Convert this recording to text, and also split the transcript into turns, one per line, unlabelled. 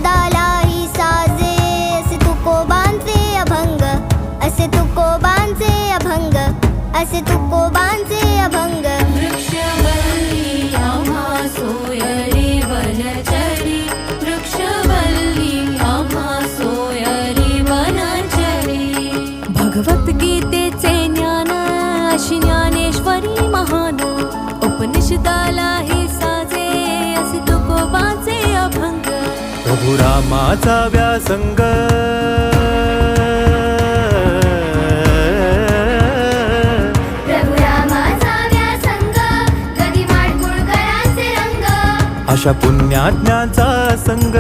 उपनिषदालाही साजे, असे तुकोबांचे अभंग, असे तुकोबांचे अभंग, असे तुकोबांचे अभंग.
वृक्षवल्ली आम्हा सोयरी वनचरी, वृक्षवल्ली आम्हा सोयरी वनचरी. भगवद्गीतेचे ज्ञान अशी ज्ञानेश्वरी महान, उपनिषदालाही साजे, असे तुकोबांचे अभंग.
प्रभु रामाचा व्यासंग,
प्रभु रामाचा व्यासंग, कधी माडगुळकरांचे रंग,
अशा पुण्याज्ञाचा संग.